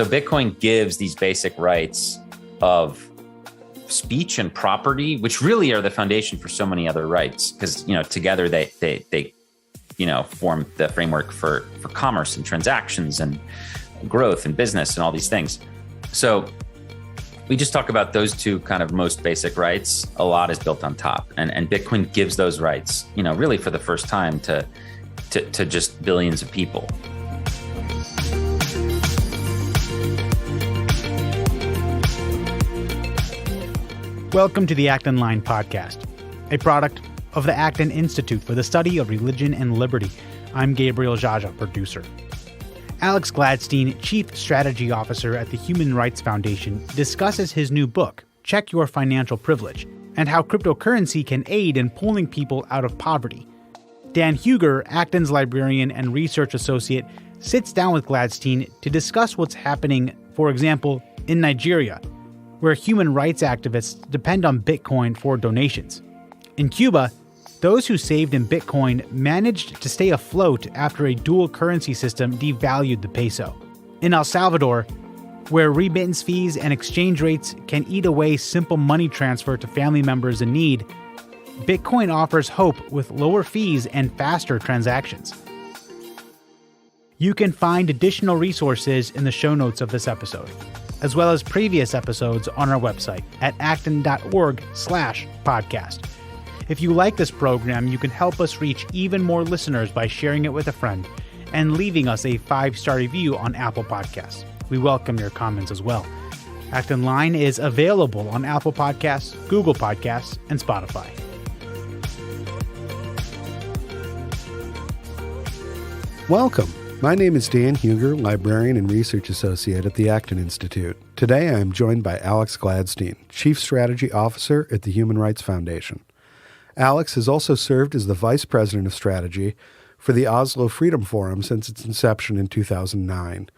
So Bitcoin gives these basic rights of speech and property, which really are the foundation for so many other rights, because together they form the framework for commerce and transactions and growth and business and all these things. So we just talk about those two kind of most basic rights. A lot is built on top, and Bitcoin gives those rights, really for the first time to just billions of people. Welcome to the Acton Line podcast, a product of the Acton Institute for the Study of Religion and Liberty. I'm Gabriel Jaja, producer. Alex Gladstein, Chief Strategy Officer at the Human Rights Foundation, discusses his new book, Check Your Financial Privilege, and how cryptocurrency can aid in pulling people out of poverty. Dan Huger, Acton's librarian and research associate, sits down with Gladstein to discuss what's happening, for example, in Nigeria, where human rights activists depend on Bitcoin for donations. In Cuba, those who saved in Bitcoin managed to stay afloat after a dual currency system devalued the peso. In El Salvador, where remittance fees and exchange rates can eat away simple money transfer to family members in need, Bitcoin offers hope with lower fees and faster transactions. You can find additional resources in the show notes of this episode, as well as previous episodes on our website at acton.org/podcast. If you like this program, you can help us reach even more listeners by sharing it with a friend and leaving us a 5-star review on Apple Podcasts. We welcome your comments as well. Acton Line is available on Apple Podcasts, Google Podcasts, and Spotify. Welcome. My name is Dan Huger, librarian and research associate at the Acton Institute. Today I am joined by Alex Gladstein, Chief Strategy Officer at the Human Rights Foundation. Alex has also served as the Vice President of Strategy for the Oslo Freedom Forum since its inception in 2009.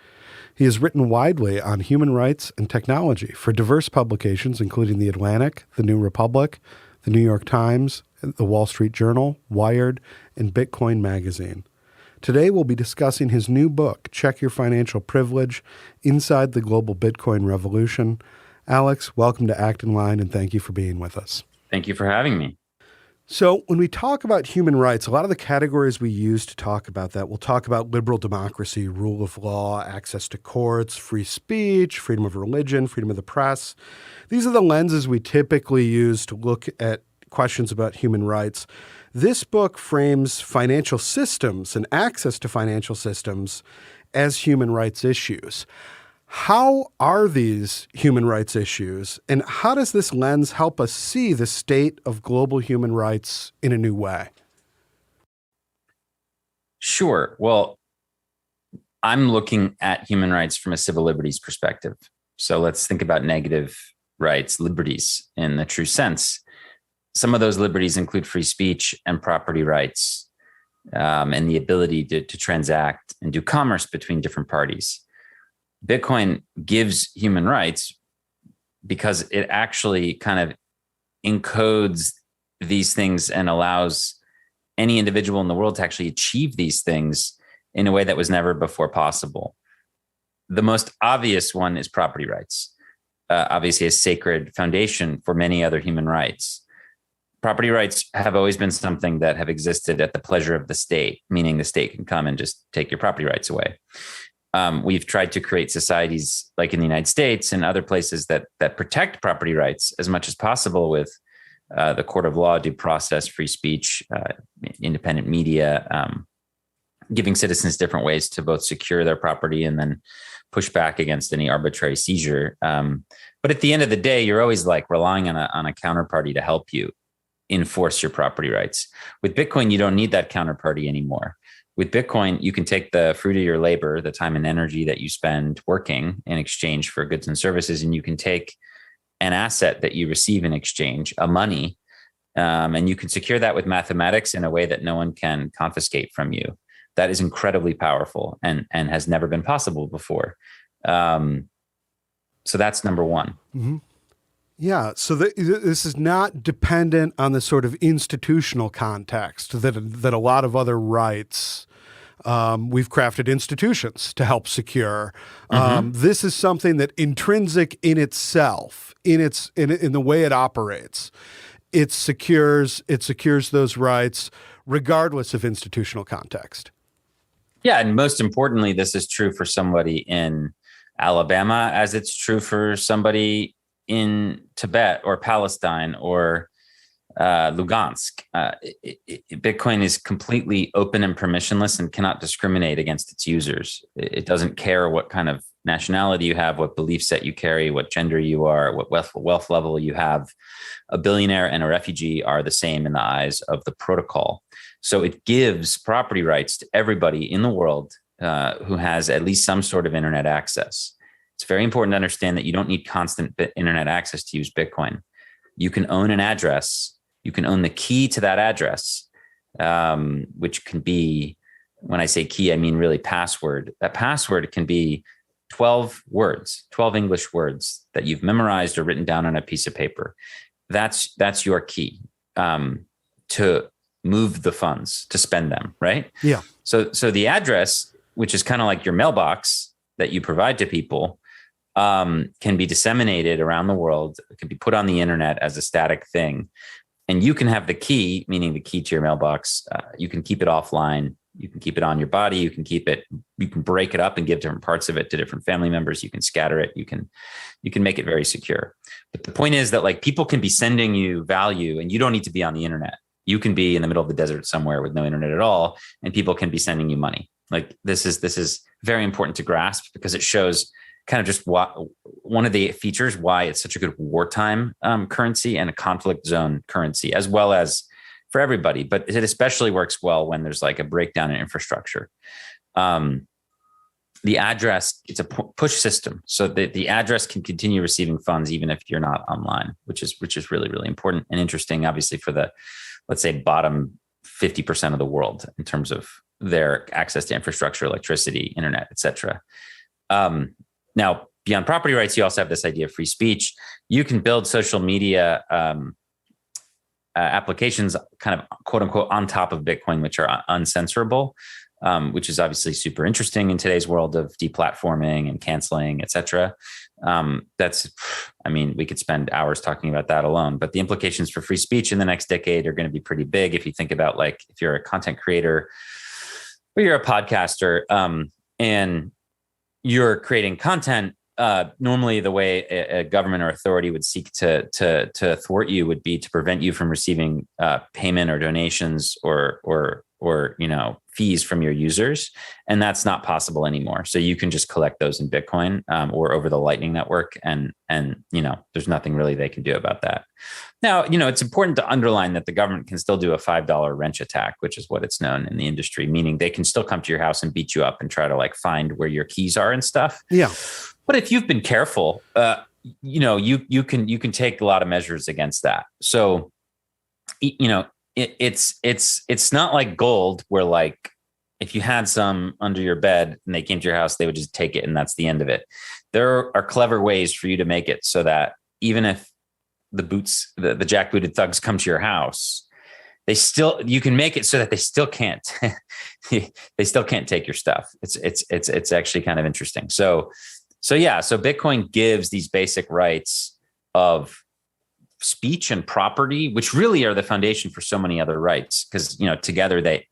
He has written widely on human rights and technology for diverse publications including The Atlantic, The New Republic, The New York Times, The Wall Street Journal, Wired, and Bitcoin Magazine. Today, we'll be discussing his new book, Check Your Financial Privilege, Inside the Global Bitcoin Revolution. Alex, welcome to Acton Line, and thank you for being with us. Thank you for having me. So when we talk about human rights, a lot of the categories we use to talk about that, we'll talk about liberal democracy, rule of law, access to courts, free speech, freedom of religion, freedom of the press. These are the lenses we typically use to look at questions about human rights. This book frames financial systems and access to financial systems as human rights issues. How are these human rights issues, and how does this lens help us see the state of global human rights in a new way? Sure. Well, I'm looking at human rights from a civil liberties perspective. So let's think about negative rights, liberties in the true sense. Some of those liberties include free speech and property rights, and the ability to transact and do commerce between different parties. Bitcoin gives human rights because it actually kind of encodes these things and allows any individual in the world to actually achieve these things in a way that was never before possible. The most obvious one is property rights, obviously a sacred foundation for many other human rights. Property rights have always been something that have existed at the pleasure of the state, meaning the state can come and just take your property rights away. We've tried to create societies like in the United States and other places that protect property rights as much as possible with the court of law, due process, free speech, independent media, giving citizens different ways to both secure their property and then push back against any arbitrary seizure. But at the end of the day, you're always like relying on a counterparty to help you enforce your property rights. With Bitcoin, you don't need that counterparty anymore. With Bitcoin, you can take the fruit of your labor, the time and energy that you spend working in exchange for goods and services, and you can take an asset that you receive in exchange, a money, and you can secure that with mathematics in a way that no one can confiscate from you. That is incredibly powerful and has never been possible before. So that's number one. Mm-hmm. Yeah, so this is not dependent on the sort of institutional context that a lot of other rights We've crafted institutions to help secure. This is something that intrinsic in itself, in the way it operates, it secures those rights regardless of institutional context. Yeah, and most importantly, this is true for somebody in Alabama as it's true for somebody in Tibet or Palestine or Lugansk. Bitcoin is completely open and permissionless and cannot discriminate against its users. It doesn't care what kind of nationality you have, what belief set you carry, what gender you are, what wealth level you have. A billionaire and a refugee are the same in the eyes of the protocol. So it gives property rights to everybody in the world who has at least some sort of internet access. It's very important to understand that you don't need constant internet access to use Bitcoin. You can own an address. You can own the key to that address, which can be, when I say key, I mean really password. That password can be 12 words, 12 English words that you've memorized or written down on a piece of paper. That's your key to move the funds, to spend them, right? Yeah. So the address, which is kind of like your mailbox that you provide to people, can be disseminated around the world. It can be put on the internet as a static thing. And you can have the key, meaning the key to your mailbox. You can keep it offline. You can keep it on your body. You can break it up and give different parts of it to different family members. You can scatter it. You can make it very secure. But the point is that like people can be sending you value and you don't need to be on the internet. You can be in the middle of the desert somewhere with no internet at all, and people can be sending you money. Like this is very important to grasp because it shows kind of just one of the features why it's such a good wartime currency and a conflict zone currency, as well as for everybody. But it especially works well when there's like a breakdown in infrastructure. The address, it's a push system, so that the address can continue receiving funds even if you're not online, which is really, really important and interesting, obviously, for the, let's say, bottom 50% of the world in terms of their access to infrastructure, electricity, internet, et cetera. Now, beyond property rights, you also have this idea of free speech. You can build social media applications kind of quote unquote on top of Bitcoin, which are uncensorable, which is obviously super interesting in today's world of deplatforming and canceling, et cetera. We could spend hours talking about that alone, but the implications for free speech in the next decade are going to be pretty big. If you think about like, if you're a content creator or you're a podcaster, and you're creating content, normally the way a government or authority would seek to thwart you would be to prevent you from receiving payment or donations or fees from your users, and that's not possible anymore. So you can just collect those in Bitcoin or over the Lightning Network, and there's nothing really they can do about that. Now, it's important to underline that the government can still do a $5 wrench attack, which is what it's known in the industry, meaning they can still come to your house and beat you up and try to like find where your keys are and stuff. Yeah. But if you've been careful, you can take a lot of measures against that. So, it's not like gold where like if you had some under your bed and they came to your house, they would just take it and that's the end of it. There are clever ways for you to make it so that even if the jackbooted thugs come to your house, you can make it so that they still can't take your stuff. It's actually kind of interesting. So Bitcoin gives these basic rights of speech and property, which really are the foundation for so many other rights, because together they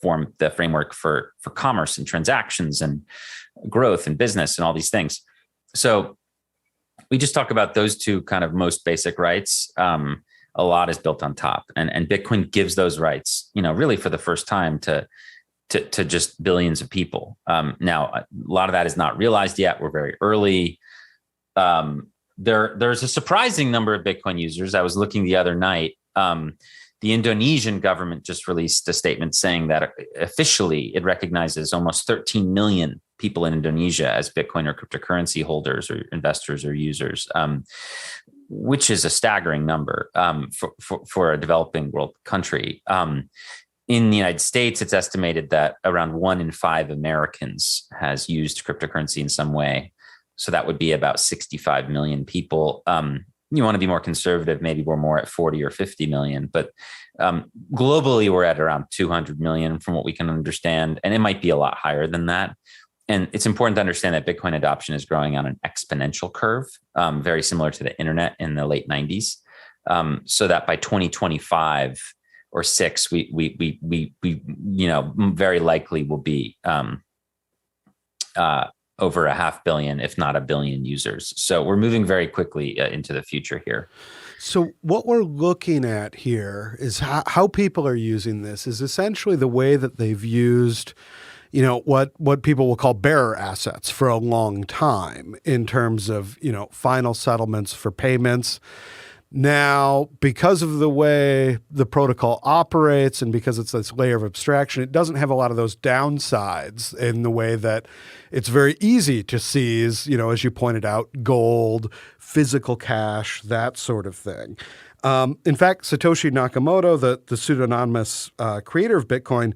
form the framework for commerce and transactions and growth and business and all these things. So we just talk about those two kind of most basic rights. A lot is built on top, and Bitcoin gives those rights, really for the first time to just billions of people. Now, a lot of that is not realized yet. We're very early. There's a surprising number of Bitcoin users. I was looking the other night. The Indonesian government just released a statement saying that officially it recognizes almost 13 million people in Indonesia as Bitcoin or cryptocurrency holders or investors or users, which is a staggering number for a developing world country. In the United States, it's estimated that around 1 in 5 Americans has used cryptocurrency in some way. So that would be about 65 million people. you want to be more conservative, maybe we're more at 40 or 50 million, but globally we're at around 200 million from what we can understand. And it might be a lot higher than that. And it's important to understand that Bitcoin adoption is growing on an exponential curve, very similar to the internet in the late 90s. So that by 2025 or six, we very likely will be over 500 million, if not 1 billion users. So we're moving very quickly into the future here. So what we're looking at here is how people are using this is essentially the way that they've used, what people will call bearer assets for a long time in terms of, final settlements for payments. Now, because of the way the protocol operates and because it's this layer of abstraction, it doesn't have a lot of those downsides in the way that it's very easy to seize, as you pointed out, gold, physical cash, that sort of thing. In fact, Satoshi Nakamoto, the pseudonymous creator of Bitcoin,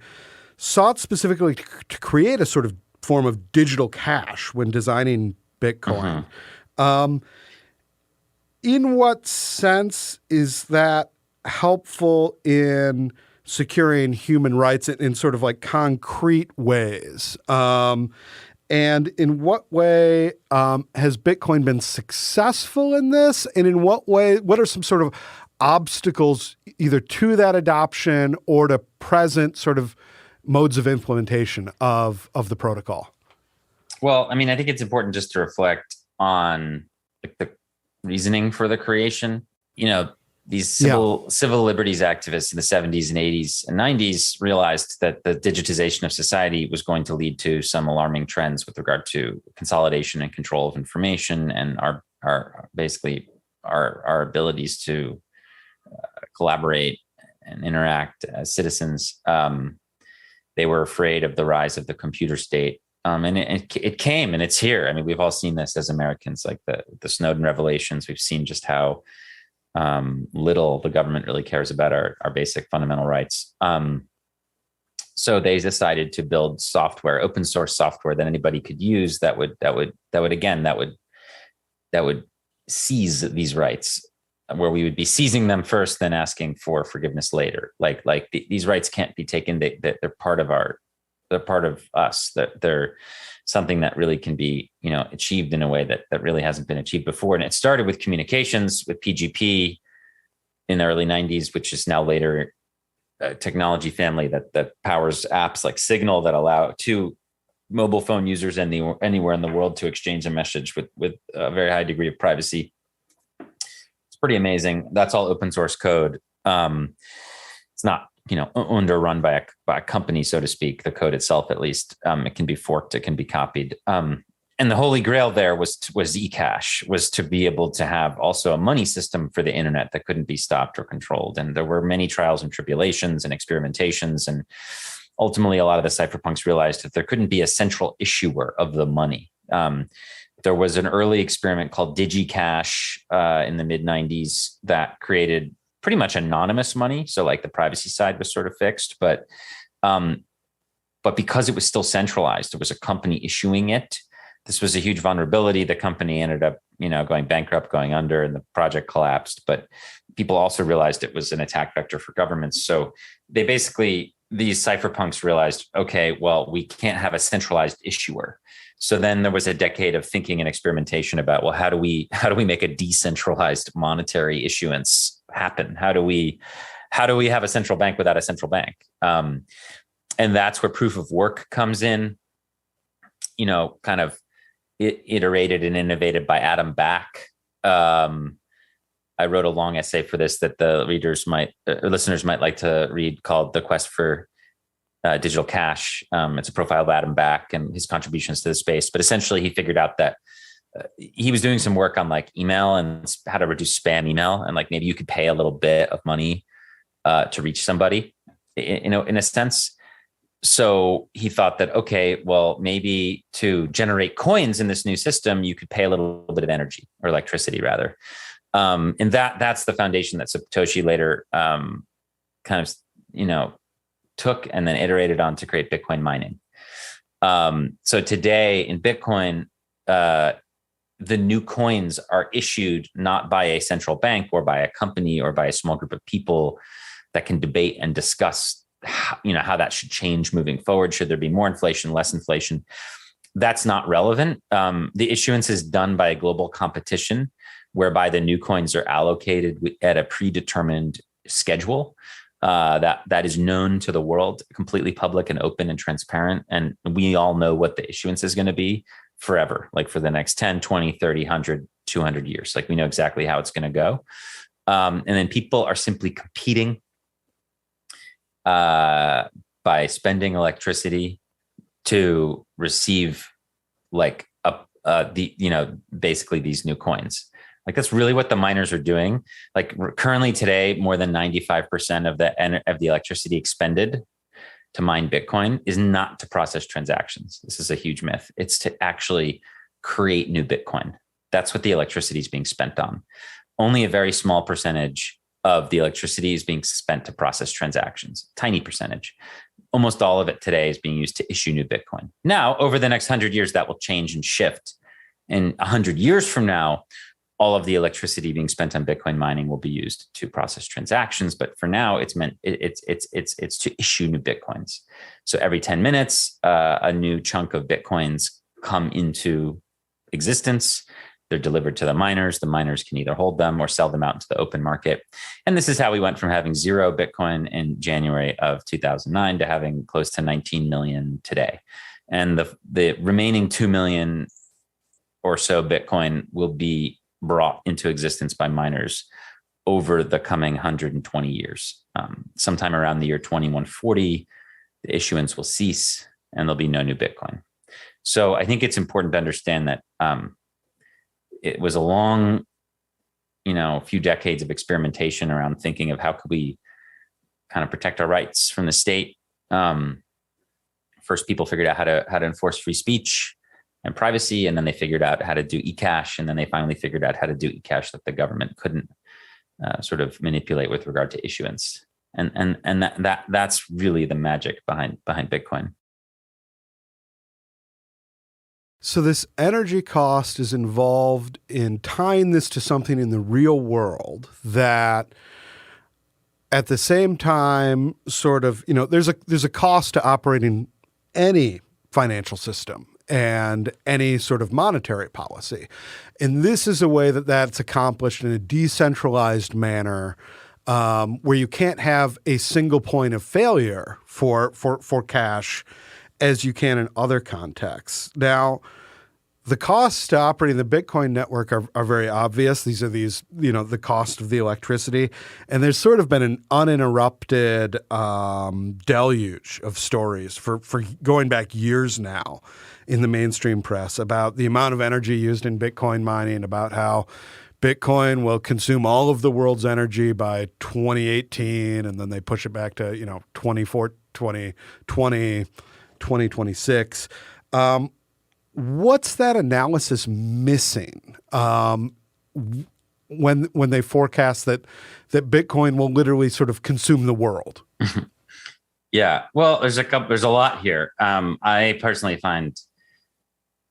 sought specifically to create a sort of form of digital cash when designing Bitcoin. In what sense is that helpful in securing human rights in sort of like concrete ways? And in what way has Bitcoin been successful in this? And in what are some sort of obstacles either to that adoption or to present sort of modes of implementation of the protocol? Well, I mean, I think it's important just to reflect on the reasoning for the creation. These civil liberties activists in the 70s and 80s and 90s realized that the digitization of society was going to lead to some alarming trends with regard to consolidation and control of information and our abilities to collaborate and interact as citizens. They were afraid of the rise of the computer state. And it came, and it's here. I mean, we've all seen this as Americans, like the Snowden revelations. We've seen just how little the government really cares about our basic fundamental rights. So they decided to build software, open source software that anybody could use that would seize these rights, where we would be seizing them first, then asking for forgiveness later. These rights can't be taken. They're part of they're part of us, that they're something that really can be, achieved in a way that really hasn't been achieved before. And it started with communications with PGP in the early 90s, which is now later a technology family that powers apps like Signal that allow two mobile phone users anywhere in the world to exchange a message with a very high degree of privacy. It's pretty amazing. That's all open source code. It's not underrun by a company, so to speak, the code itself, at least. It can be forked, it can be copied. And the holy grail there was eCash, was to be able to have also a money system for the internet that couldn't be stopped or controlled. And there were many trials and tribulations and experimentations. And ultimately, a lot of the cypherpunks realized that there couldn't be a central issuer of the money. There was an early experiment called DigiCash in the mid-90s that created pretty much anonymous money. So like the privacy side was sort of fixed, but because it was still centralized, there was a company issuing it. This was a huge vulnerability. The company ended up, going bankrupt, going under, and the project collapsed. But people also realized it was an attack vector for governments. So these cypherpunks realized, okay, well, we can't have a centralized issuer. So then there was a decade of thinking and experimentation about, well, how do we make a decentralized monetary issuance happen? How do we have a central bank without a central bank? And that's where proof of work comes in, kind of iterated and innovated by Adam Back. I wrote a long essay for this that the listeners might like to read, called "The Quest for Digital Cash." It's a profile of Adam Back and his contributions to the space. But essentially, he figured out that he was doing some work on like email and how to reduce spam email, and like maybe you could pay a little bit of money to reach somebody, in a sense. So he thought that, okay, well, maybe to generate coins in this new system, you could pay a little bit of energy, or electricity rather. And that's the foundation that Satoshi later took and then iterated on to create Bitcoin mining. So today in Bitcoin, the new coins are issued not by a central bank or by a company or by a small group of people that can debate and discuss how that should change moving forward. Should there be more inflation, less inflation? That's not relevant. The issuance is done by a global competition whereby the new coins are allocated at a predetermined schedule that is known to the world, completely public and open and transparent. And we all know what the issuance is going to be forever, like for the next 10, 20, 30, 100, 200 years. Like we know exactly how it's going to go. And then people are simply competing by spending electricity to receive basically these new coins. Like that's really what the miners are doing. Like currently today, more than 95% of the electricity expended to mine Bitcoin is not to process transactions. This is a huge myth. It's to actually create new Bitcoin. That's what the electricity is being spent on. Only a very small percentage of the electricity is being spent to process transactions, tiny percentage. Almost all of it today is being used to issue new Bitcoin. Now, over the next 100 years, that will change and shift. And 100 years from now, all of the electricity being spent on Bitcoin mining will be used to process transactions. But for now, it's to issue new Bitcoins. So every 10 minutes, a new chunk of Bitcoins come into existence. They're delivered to the miners. The miners can either hold them or sell them out into the open market. And this is how we went from having 0 Bitcoin in January of 2009 to having close to 19 million today. And the remaining 2 million or so Bitcoin will be brought into existence by miners over the coming 120 years. Sometime around the year 2140, the issuance will cease and there'll be no new Bitcoin. So I think it's important to understand that it was a long, few decades of experimentation around thinking of how could we kind of protect our rights from the state. First, people figured out how to enforce free speech and privacy, and then they figured out how to do e-cash, and then they finally figured out how to do e-cash that the government couldn't sort of manipulate with regard to issuance. And that's really the magic behind Bitcoin. So this energy cost is involved in tying this to something in the real world that at the same time sort of, there's a cost to operating any financial system and any sort of monetary policy. And this is a way that that's accomplished in a decentralized manner where you can't have a single point of failure for cash as you can in other contexts. Now, the costs to operating the Bitcoin network are very obvious. These are the cost of the electricity. And there's sort of been an uninterrupted deluge of stories for going back years now in the mainstream press about the amount of energy used in Bitcoin mining, about how Bitcoin will consume all of the world's energy by 2018, and then they push it back to 2026. What's that analysis missing when they forecast that Bitcoin will literally sort of consume the world? Yeah, well, there's a lot here. I personally find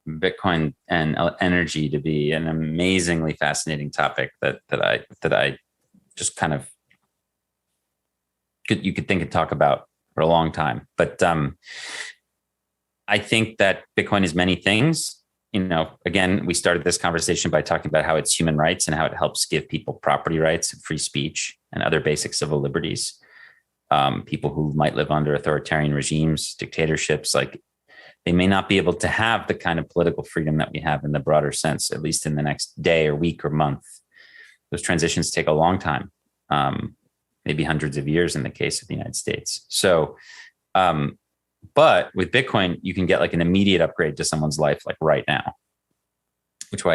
Bitcoin and energy to be an amazingly fascinating topic that I just kind of you could think and talk about for a long time. But I think that Bitcoin is many things. Again, we started this conversation by talking about how it's human rights and how it helps give people property rights, free speech, and other basic civil liberties. People who might live under authoritarian regimes, dictatorships, like they may not be able to have the kind of political freedom that we have in the broader sense, at least in the next day or week or month. Those transitions take a long time, maybe hundreds of years in the case of the United States. So, but with Bitcoin, you can get like an immediate upgrade to someone's life, like right now, which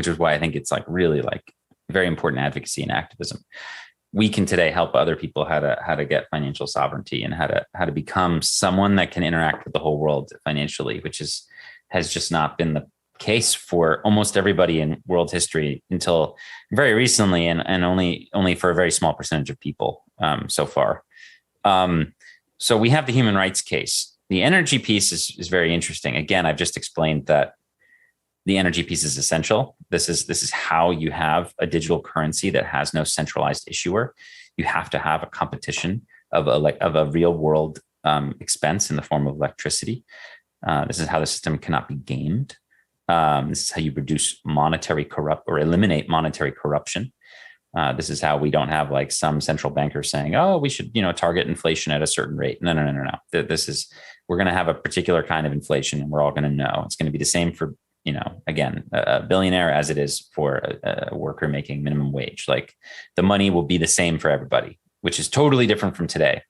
is why I think it's like really like very important advocacy and activism. We can today help other people how to get financial sovereignty and how to become someone that can interact with the whole world financially, which has just not been the case for almost everybody in world history until very recently, and only for a very small percentage of people so far. So we have the human rights case. The energy piece is very interesting. Again, I've just explained that the energy piece is essential. This is how you have a digital currency that has no centralized issuer. You have to have a competition of a real world expense in the form of electricity. This is how the system cannot be gamed. This is how you reduce eliminate monetary corruption. This is how we don't have like some central banker saying, "Oh, we should, target inflation at a certain rate." No. We're going to have a particular kind of inflation, and we're all going to know. It's going to be the same for, again, a billionaire as it is for a worker making minimum wage. Like the money will be the same for everybody, which is totally different from today.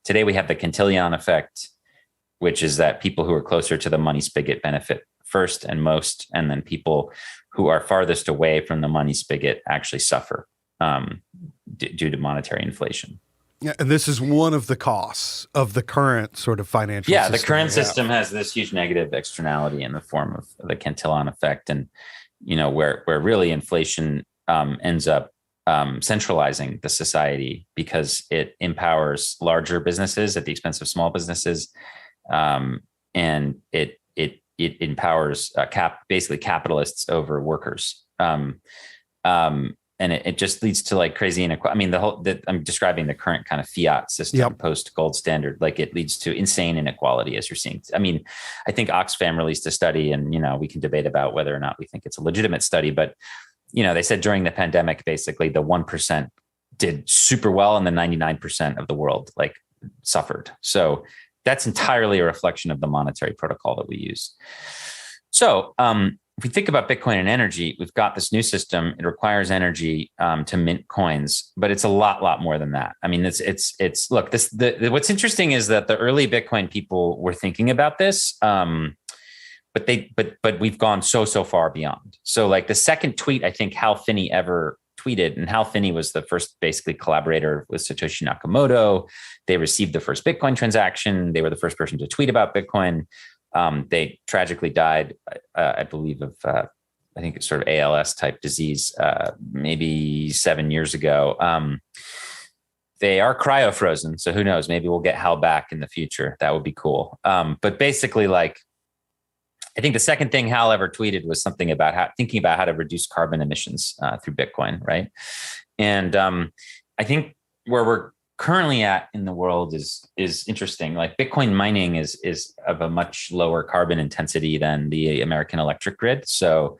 Today we have the Cantillon Effect, which is that people who are closer to the money spigot benefit first and most, and then people who are farthest away from the money spigot actually suffer due to monetary inflation. Yeah, and this is one of the costs of the current sort of financial system. The current system has this huge negative externality in the form of the Cantillon effect, and where really inflation ends up centralizing the society because it empowers larger businesses at the expense of small businesses, and it empowers basically capitalists over workers. And it just leads to like crazy inequality. I mean, I'm describing the current kind of fiat system post gold standard. Like it leads to insane inequality, as you're seeing. I mean, I think Oxfam released a study, and we can debate about whether or not we think it's a legitimate study, but they said during the pandemic, basically the 1% did super well, and the 99% of the world like suffered. So that's entirely a reflection of the monetary protocol that we use. So, if we think about Bitcoin and energy, we've got this new system. It requires energy to mint coins, but it's a lot more than that. I mean, look, what's interesting is that the early Bitcoin people were thinking about this, but we've gone so far beyond. So like the second tweet, I think Hal Finney ever tweeted, and Hal Finney was the first basically collaborator with Satoshi Nakamoto. They received the first Bitcoin transaction. They were the first person to tweet about Bitcoin. They tragically died, I believe, of I think it's sort of ALS type disease, maybe 7 years ago. They are cryofrozen, so who knows? Maybe we'll get Hal back in the future. That would be cool. But basically, like, I think the second thing Hal ever tweeted was something about thinking about how to reduce carbon emissions through Bitcoin, right? And I think where we're currently at in the world is interesting. Like Bitcoin mining is of a much lower carbon intensity than the American electric grid. So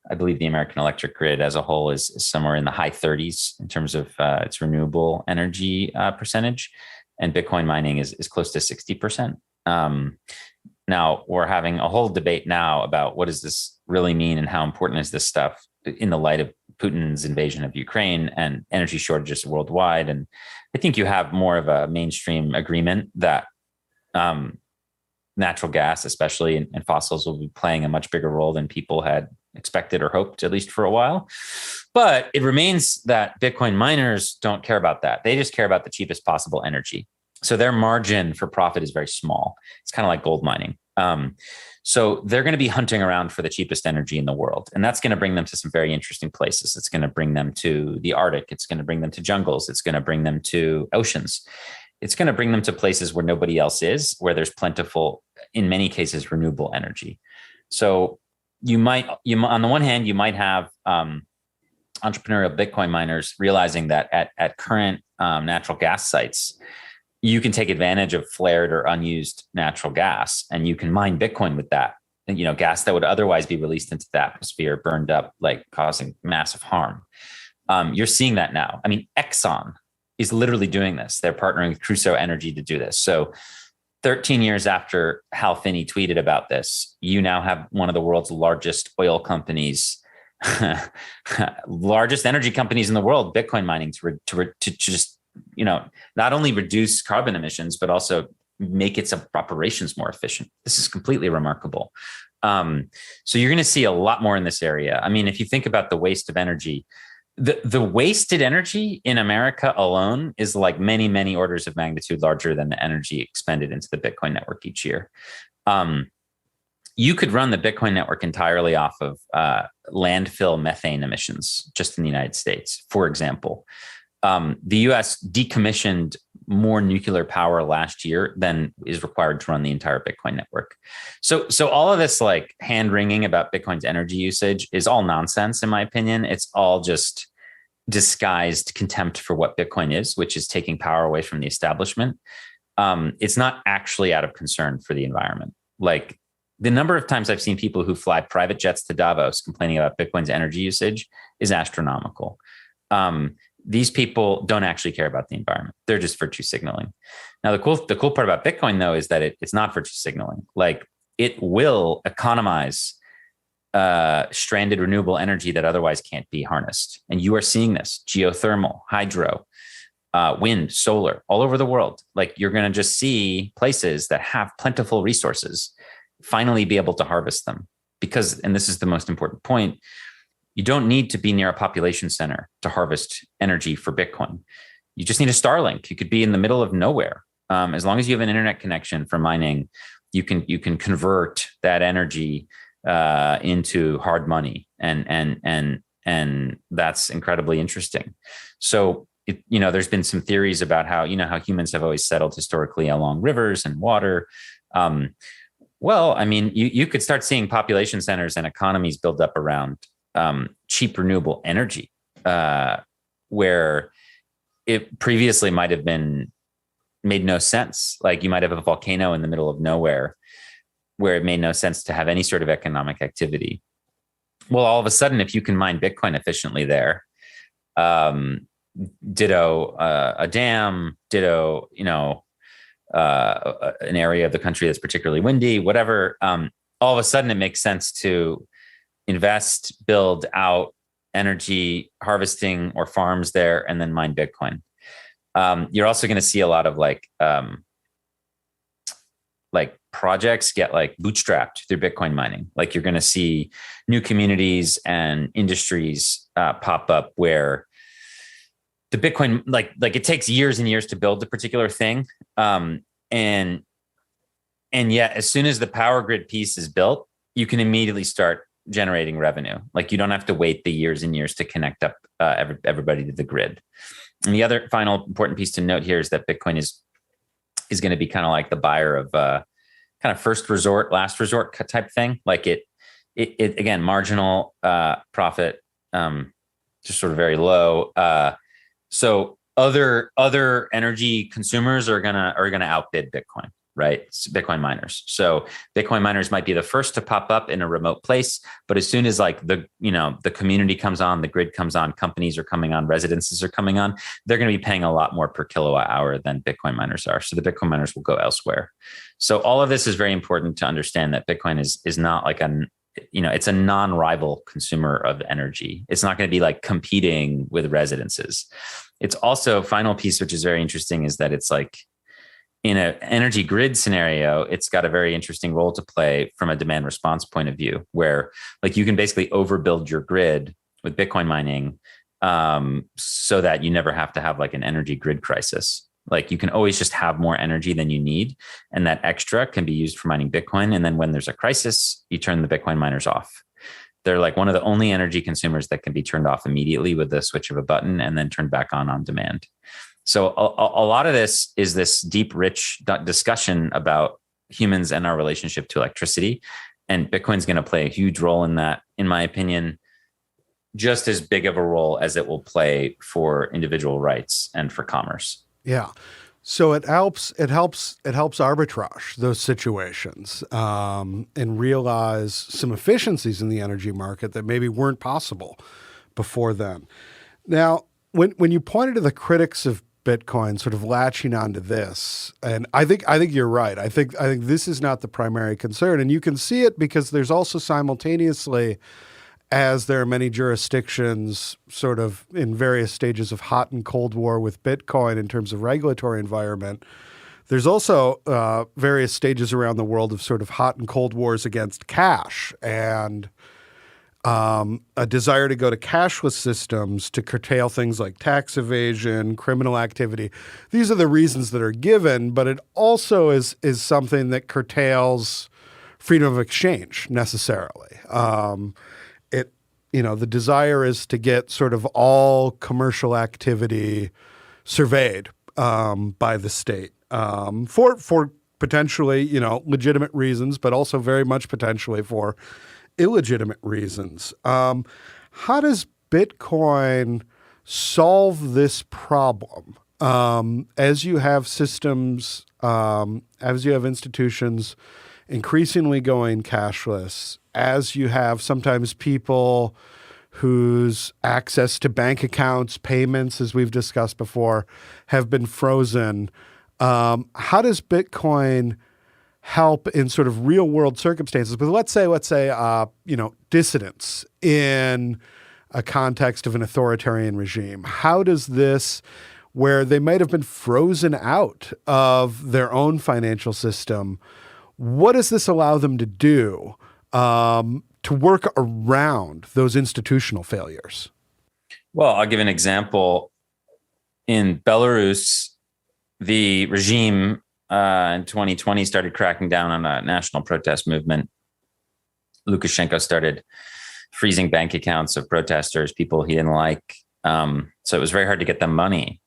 I believe the American electric grid as a whole is somewhere in the high 30s in terms of its renewable energy percentage. And Bitcoin mining is close to 60%. Now we're having a whole debate now about what does this really mean and how important is this stuff in the light of Putin's invasion of Ukraine and energy shortages worldwide. And I think you have more of a mainstream agreement that natural gas, especially and fossils, will be playing a much bigger role than people had expected or hoped, at least for a while. But it remains that Bitcoin miners don't care about that. They just care about the cheapest possible energy. So their margin for profit is very small. It's kind of like gold mining. So they're going to be hunting around for the cheapest energy in the world. And that's going to bring them to some very interesting places. It's going to bring them to the Arctic. It's going to bring them to jungles. It's going to bring them to oceans. It's going to bring them to places where nobody else is, where there's plentiful, in many cases, renewable energy. So you might on the one hand, you might have entrepreneurial Bitcoin miners realizing that at current natural gas sites, you can take advantage of flared or unused natural gas, and you can mine Bitcoin with that. And, gas that would otherwise be released into the atmosphere, burned up, like causing massive harm. You're seeing that now. I mean, Exxon is literally doing this. They're partnering with Crusoe Energy to do this. So 13 years after Hal Finney tweeted about this, you now have one of the world's largest oil companies, largest energy companies in the world, Bitcoin mining to just, not only reduce carbon emissions, but also make its operations more efficient. This is completely remarkable. So you're going to see a lot more in this area. I mean, if you think about the waste of energy, the wasted energy in America alone is like many, many orders of magnitude larger than the energy expended into the Bitcoin network each year. You could run the Bitcoin network entirely off of landfill methane emissions just in the United States, for example. The US decommissioned more nuclear power last year than is required to run the entire Bitcoin network. So all of this like hand wringing about Bitcoin's energy usage is all nonsense, in my opinion. It's all just disguised contempt for what Bitcoin is, which is taking power away from the establishment. It's not actually out of concern for the environment. Like the number of times I've seen people who fly private jets to Davos complaining about Bitcoin's energy usage is astronomical. These people don't actually care about the environment. They're just virtue signaling. Now, the cool part about Bitcoin, though, is that it's not virtue signaling. Like it will economize stranded renewable energy that otherwise can't be harnessed. And you are seeing this: geothermal, hydro, wind, solar, all over the world. Like you're going to just see places that have plentiful resources finally be able to harvest them. Because, and this is the most important point, you don't need to be near a population center to harvest energy for Bitcoin. You just need a Starlink. You could be in the middle of nowhere. As long as you have an internet connection for mining, you can convert that energy into hard money, and that's incredibly interesting. So there's been some theories about how humans have always settled historically along rivers and water. Well, I mean, you could start seeing population centers and economies build up around cheap renewable energy, where it previously might have been made no sense. Like you might have a volcano in the middle of nowhere where it made no sense to have any sort of economic activity. Well, all of a sudden, if you can mine Bitcoin efficiently there, ditto a dam, ditto, an area of the country that's particularly windy, whatever, all of a sudden it makes sense to invest, build out energy harvesting or farms there, and then mine Bitcoin. You're also going to see a lot of like projects get like bootstrapped through Bitcoin mining. Like you're going to see new communities and industries pop up where the Bitcoin, like it takes years and years to build a particular thing. And yet as soon as the power grid piece is built, you can immediately start generating revenue. Like you don't have to wait the years and years to connect up everybody to the grid. And the other final important piece to note here is that Bitcoin is going to be kind of like the buyer of kind of first resort, last resort type thing. Like it again, marginal profit, just sort of very low. So other energy consumers are gonna outbid Bitcoin, right? It's Bitcoin miners. So Bitcoin miners might be the first to pop up in a remote place, but as soon as like the community comes on, the grid comes on, companies are coming on, residences are coming on, they're going to be paying a lot more per kilowatt hour than Bitcoin miners are. So the Bitcoin miners will go elsewhere. So all of this is very important to understand that Bitcoin is not like it's a non-rival consumer of energy. It's not going to be like competing with residences. It's also, final piece, which is very interesting, is that it's like in an energy grid scenario, it's got a very interesting role to play from a demand response point of view, where like you can basically overbuild your grid with Bitcoin mining so that you never have to have like an energy grid crisis. Like you can always just have more energy than you need. And that extra can be used for mining Bitcoin. And then when there's a crisis, you turn the Bitcoin miners off. They're like one of the only energy consumers that can be turned off immediately with the switch of a button and then turned back on demand. So a lot of this is this deep, rich discussion about humans and our relationship to electricity. And Bitcoin's going to play a huge role in that, in my opinion, just as big of a role as it will play for individual rights and for commerce. Yeah. So it helps arbitrage those situations and realize some efficiencies in the energy market that maybe weren't possible before then. Now, when you pointed to the critics of Bitcoin sort of latching onto this, and I think you're right. I think this is not the primary concern, and you can see it because there's also simultaneously, as there are many jurisdictions sort of in various stages of hot and cold war with Bitcoin in terms of regulatory environment, there's also various stages around the world of sort of hot and cold wars against cash and a desire to go to cashless systems to curtail things like tax evasion, criminal activity. These are the reasons that are given, but it also is something that curtails freedom of exchange necessarily. The desire is to get sort of all commercial activity surveyed by the state for potentially, legitimate reasons, but also very much potentially for illegitimate reasons. How does Bitcoin solve this problem? As you have systems, as you have institutions increasingly going cashless, as you have sometimes people whose access to bank accounts, payments, as we've discussed before, have been frozen. How does Bitcoin help in sort of real world circumstances? But let's say, dissidents in a context of an authoritarian regime. How does this, where they might have been frozen out of their own financial system, what does this allow them to do to work around those institutional failures? Well, I'll give an example. In Belarus, the regime in 2020 started cracking down on a national protest movement. Lukashenko started freezing bank accounts of protesters, people he didn't like. So it was very hard to get them money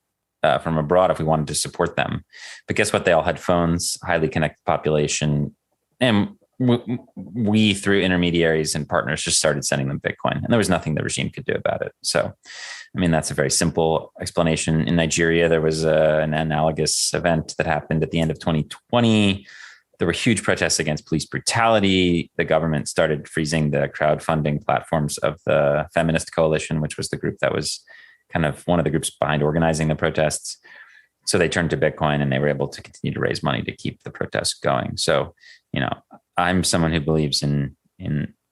from abroad if we wanted to support them. But guess what? They all had phones, highly connected population. And we, through intermediaries and partners, just started sending them Bitcoin. And there was nothing the regime could do about it. So, that's a very simple explanation. In Nigeria, there was an analogous event that happened at the end of 2020. There were huge protests against police brutality. The government started freezing the crowdfunding platforms of the Feminist Coalition, which was the group that was kind of one of the groups behind organizing the protests. So they turned to Bitcoin and they were able to continue to raise money to keep the protests going. So, I'm someone who believes in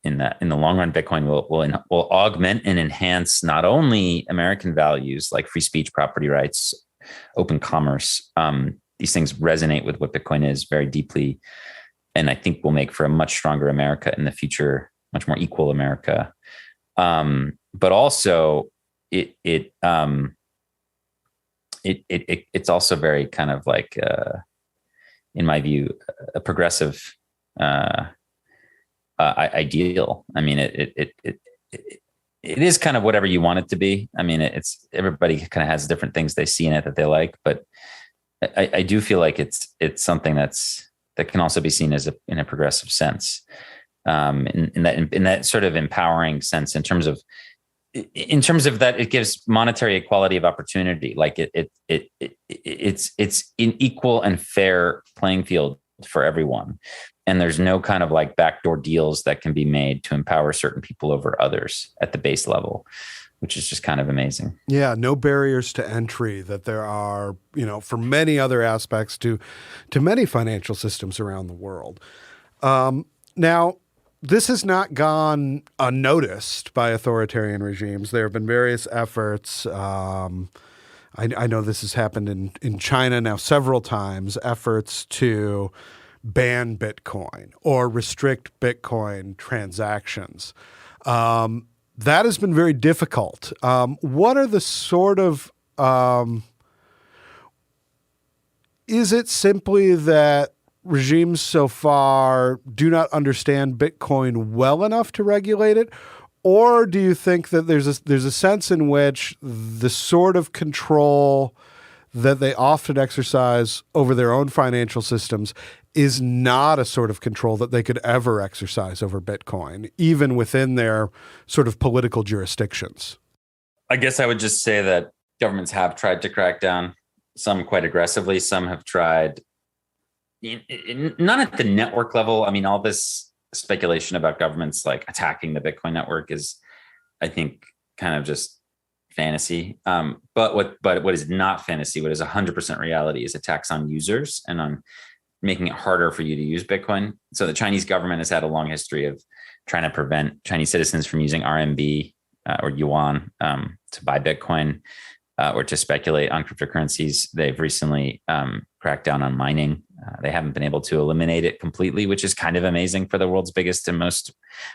that in the long run, Bitcoin will augment and enhance not only American values like free speech, property rights, open commerce. These things resonate with what Bitcoin is very deeply, and I think will make for a much stronger America in the future, much more equal America. But also, it's also very kind of like, in my view, a progressive ideal. It is kind of whatever you want it to be. It's everybody kind of has different things they see in it that they like, but I do feel like it's something that can also be seen as in a progressive sense, in that sort of empowering sense, in terms of that it gives monetary equality of opportunity. Like it's an equal and fair playing field for everyone. And there's no kind of like backdoor deals that can be made to empower certain people over others at the base level, which is just kind of amazing. Yeah, no barriers to entry that there are, for many other aspects to many financial systems around the world. Now, this has not gone unnoticed by authoritarian regimes. There have been various efforts. I know this has happened in China now several times, efforts to ban Bitcoin or restrict Bitcoin transactions. That has been very difficult. What are the sort of, is it simply that regimes so far do not understand Bitcoin well enough to regulate it? Or do you think that there's a sense in which the sort of control that they often exercise over their own financial systems is not a sort of control that they could ever exercise over Bitcoin, even within their sort of political jurisdictions? I guess I would just say that governments have tried to crack down, some quite aggressively, some have tried not at the network level. All this speculation about governments like attacking the Bitcoin network is, I think, kind of just fantasy. But what is not fantasy, what is 100% reality, is attacks on users and on making it harder for you to use Bitcoin. So the Chinese government has had a long history of trying to prevent Chinese citizens from using RMB or yuan to buy Bitcoin or to speculate on cryptocurrencies. They've recently cracked down on mining. They haven't been able to eliminate it completely, which is kind of amazing for the world's biggest and most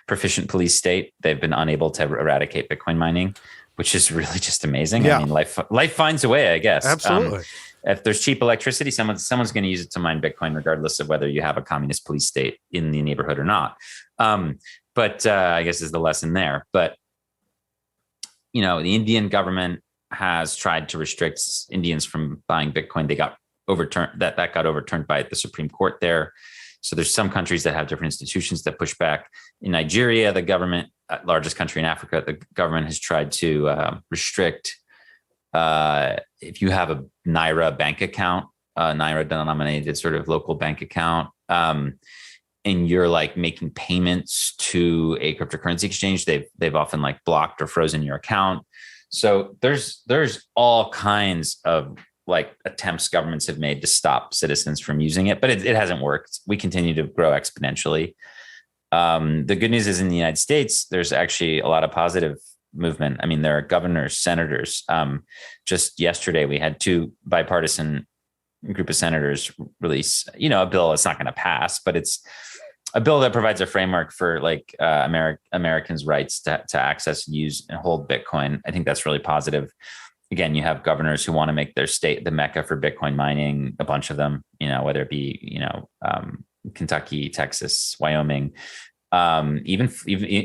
proficient police state. They've been unable to eradicate Bitcoin mining, which is really just amazing. Yeah. Life finds a way, I guess. Absolutely. If there's cheap electricity, someone's going to use it to mine Bitcoin, regardless of whether you have a communist police state in the neighborhood or not. But I guess is the lesson there. But the Indian government has tried to restrict Indians from buying Bitcoin. They got overturned. That got overturned by the Supreme Court there. So there's some countries that have different institutions that push back. In Nigeria, the government, largest country in Africa, the government has tried to restrict if you have a Naira bank account, Naira denominated sort of local bank account, and you're like making payments to a cryptocurrency exchange, they've often like blocked or frozen your account. So there's all kinds of like attempts governments have made to stop citizens from using it, but it hasn't worked. We continue to grow exponentially. The good news is in the United States, there's actually a lot of positive movement. I mean, there are governors, senators. Just yesterday, we had two bipartisan group of senators release, a bill that's not going to pass, but it's a bill that provides a framework for like Americans' rights to access, use, and hold Bitcoin. I think that's really positive. Again, you have governors who want to make their state the mecca for Bitcoin mining, a bunch of them, whether it be, Kentucky, Texas, Wyoming, even,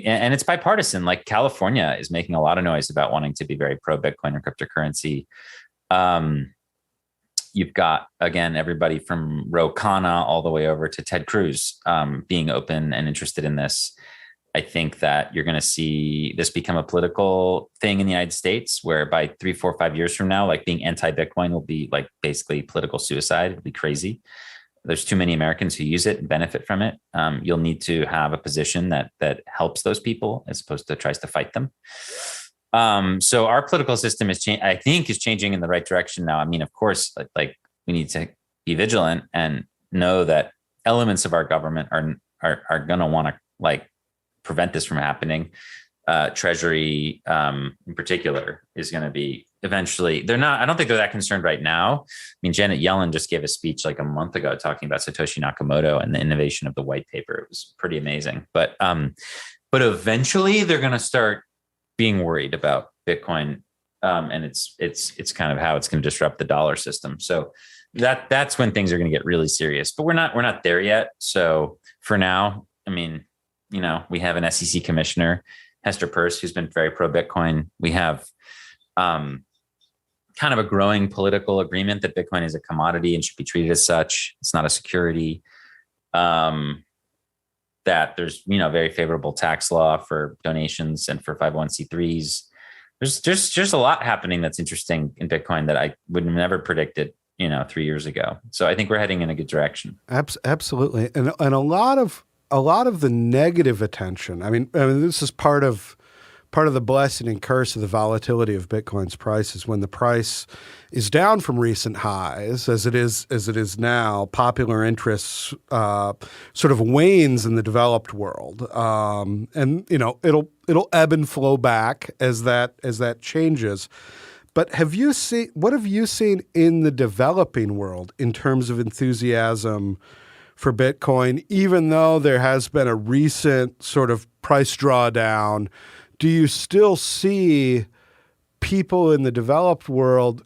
and it's bipartisan. Like California is making a lot of noise about wanting to be very pro Bitcoin or cryptocurrency. You've got, again, everybody from Ro Khanna all the way over to Ted Cruz being open and interested in this. I think that you're going to see this become a political thing in the United States, where by 3, 4, 5 years from now, like being anti-Bitcoin will be like basically political suicide. It'll be crazy. There's too many Americans who use it and benefit from it. You'll need to have a position that helps those people as opposed to tries to fight them. So our political system is changing in the right direction now. I mean, of course, like we need to be vigilant and know that elements of our government are going to want to like prevent this from happening. Treasury, in particular, is going to be eventually. I don't think they're that concerned right now. I mean, Janet Yellen just gave a speech like a month ago talking about Satoshi Nakamoto and the innovation of the white paper. It was pretty amazing. But eventually they're going to start being worried about Bitcoin, and it's kind of how it's going to disrupt the dollar system. So that's when things are going to get really serious. But we're not there yet. So for now, I mean, we have an SEC commissioner, Hester Peirce, who's been very pro Bitcoin. We have kind of a growing political agreement that Bitcoin is a commodity and should be treated as such. It's not a security. That there's, very favorable tax law for donations and for 501c3s. There's a lot happening that's interesting in Bitcoin that I would have never predicted, 3 years ago. So I think we're heading in a good direction. Absolutely. And a lot of the negative attention. I mean, this is part of the blessing and curse of the volatility of Bitcoin's price is when the price is down from recent highs, as it is now, popular interest sort of wanes in the developed world, and it'll ebb and flow back as that changes. But what have you seen in the developing world in terms of enthusiasm for Bitcoin, even though there has been a recent sort of price drawdown? Do you still see people in the developed world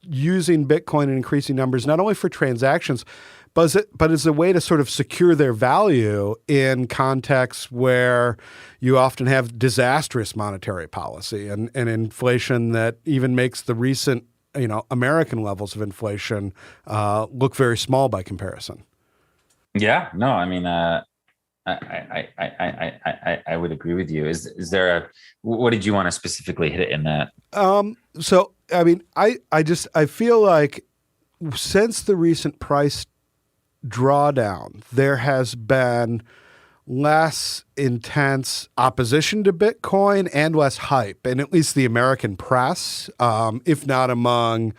using Bitcoin in increasing numbers, not only for transactions, but as a way to sort of secure their value in contexts where you often have disastrous monetary policy and inflation that even makes the recent, American levels of inflation look very small by comparison? Yeah, no, I mean, I would agree with you. Is there what did you want to specifically hit in that? So, I mean, I feel like since the recent price drawdown, there has been less intense opposition to Bitcoin and less hype, and at least the American press, if not among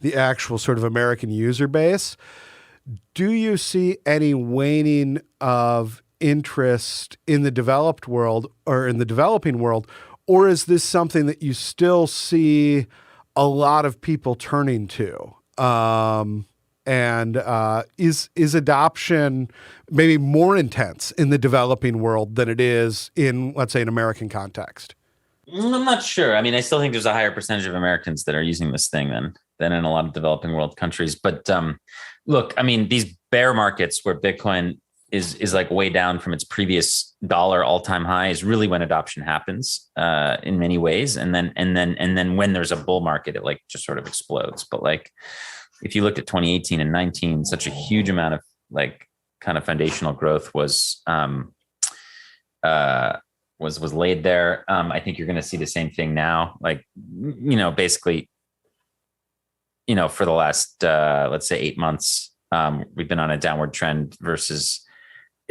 the actual sort of American user base. Do you see any waning of interest in the developed world or in the developing world, or is this something that you still see a lot of people turning to? And is adoption maybe more intense in the developing world than it is in, let's say, an American context? I'm not sure. I mean, I still think there's a higher percentage of Americans that are using this thing than in a lot of developing world countries. But look, I mean, these bear markets where Bitcoin is like way down from its previous dollar all-time high is really when adoption happens in many ways. And then when there's a bull market, it like just sort of explodes. But like, if you looked at 2018 and 19, such a huge amount of like kind of foundational growth was laid there. I think you're going to see the same thing now. Like, basically, for the last, let's say 8 months, we've been on a downward trend versus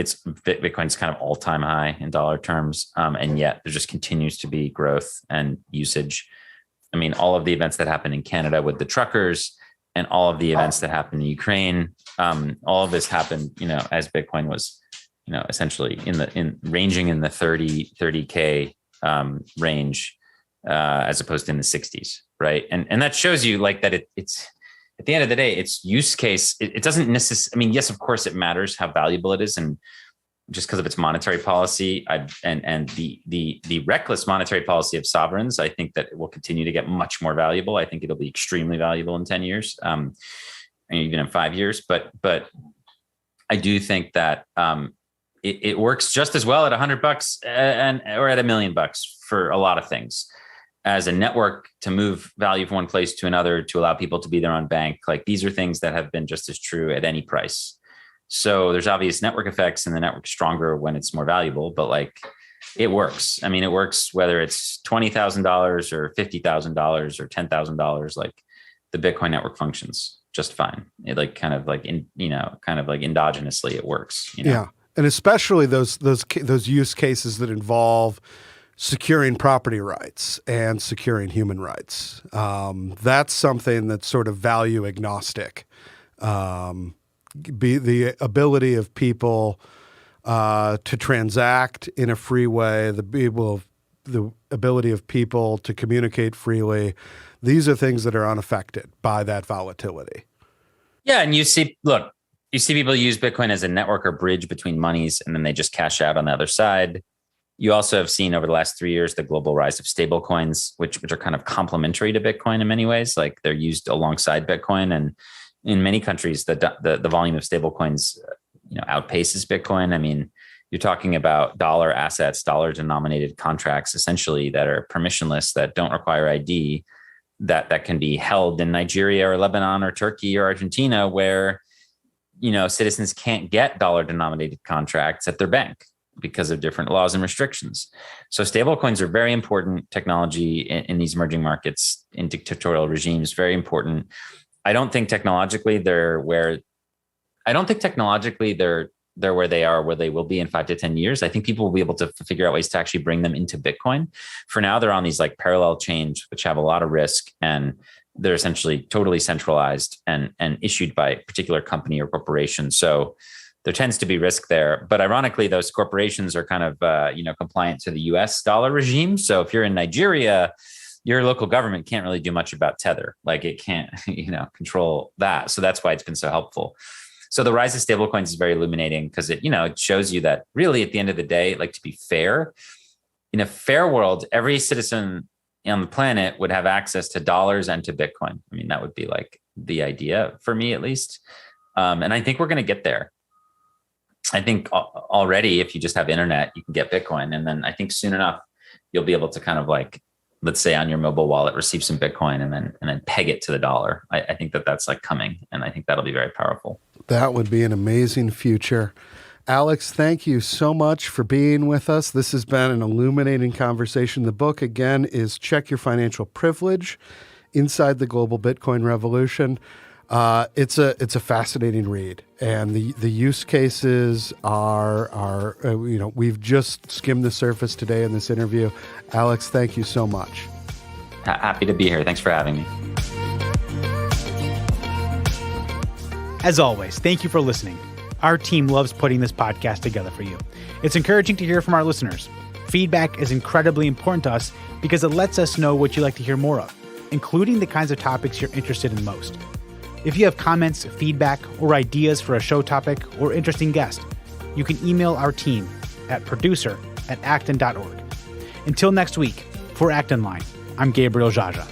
Bitcoin's kind of all-time high in dollar terms. And yet there just continues to be growth and usage. I mean, all of the events that happened in Canada with the truckers and all of the events that happened in Ukraine, all of this happened, as Bitcoin was, essentially ranging in the 30K range, as opposed to in the 60s. Right. And that shows you like that it's, at the end of the day, its use case, it doesn't necessarily, I mean, yes, of course it matters how valuable it is. And just because of its monetary policy and the reckless monetary policy of sovereigns, I think that it will continue to get much more valuable. I think it'll be extremely valuable in 10 years, and even in 5 years. But I do think that it works just as well at $100 or at $1 million for a lot of things. As a network to move value from one place to another, to allow people to be their own bank. Like, these are things that have been just as true at any price. So there's obvious network effects, and the network's stronger when it's more valuable, but like, it works. I mean, it works whether it's $20,000 or $50,000 or $10,000, like the Bitcoin network functions just fine. It like kind of like endogenously it works. Yeah. And especially those use cases that involve securing property rights and securing human rights. That's something that's sort of value agnostic. Be the ability of people to transact in a free way, the ability of people to communicate freely. These are things that are unaffected by that volatility. Yeah, and you see people use Bitcoin as a network or bridge between monies, and then they just cash out on the other side. You also have seen over the last 3 years the global rise of stable coins, which are kind of complementary to Bitcoin in many ways. Like, they're used alongside Bitcoin, and in many countries, the volume of stable coins outpaces Bitcoin. I mean, you're talking about dollar assets, dollar denominated contracts, essentially, that are permissionless, that don't require ID, that can be held in Nigeria or Lebanon or Turkey or Argentina, where citizens can't get dollar denominated contracts at their bank because of different laws and restrictions. So stablecoins are very important technology in these emerging markets, in dictatorial regimes, very important. I don't think technologically they're where they are, where they will be in 5 to 10 years. I think people will be able to figure out ways to actually bring them into Bitcoin. For now, they're on these like parallel chains, which have a lot of risk, and they're essentially totally centralized and issued by a particular company or corporation. So there tends to be risk there. But ironically, those corporations are kind of, compliant to the US dollar regime. So if you're in Nigeria, your local government can't really do much about Tether. Like, it can't, control that. So that's why it's been so helpful. So the rise of stablecoins is very illuminating, because it shows you that really at the end of the day, like, to be fair, in a fair world, every citizen on the planet would have access to dollars and to Bitcoin. I mean, that would be like the idea for me, at least. And I think we're going to get there. I think already, if you just have internet, you can get Bitcoin. And then I think soon enough, you'll be able to kind of like, let's say on your mobile wallet, receive some Bitcoin and then peg it to the dollar. I think that's like coming. And I think that'll be very powerful. That would be an amazing future. Alex, thank you so much for being with us. This has been an illuminating conversation. The book, again, is Check Your Financial Privilege: Inside the Global Bitcoin Revolution. It's a fascinating read, and the use cases are we've just skimmed the surface today in this interview. Alex, thank you so much. Happy to be here. Thanks for having me. As always, thank you for listening. Our team loves putting this podcast together for you. It's encouraging to hear from our listeners. Feedback is incredibly important to us because it lets us know what you'd like to hear more of, including the kinds of topics you're interested in most. If you have comments, feedback, or ideas for a show topic or interesting guest, you can email our team at producer@acton.org. Until next week, for Acton Line, I'm Gabriel Jaja.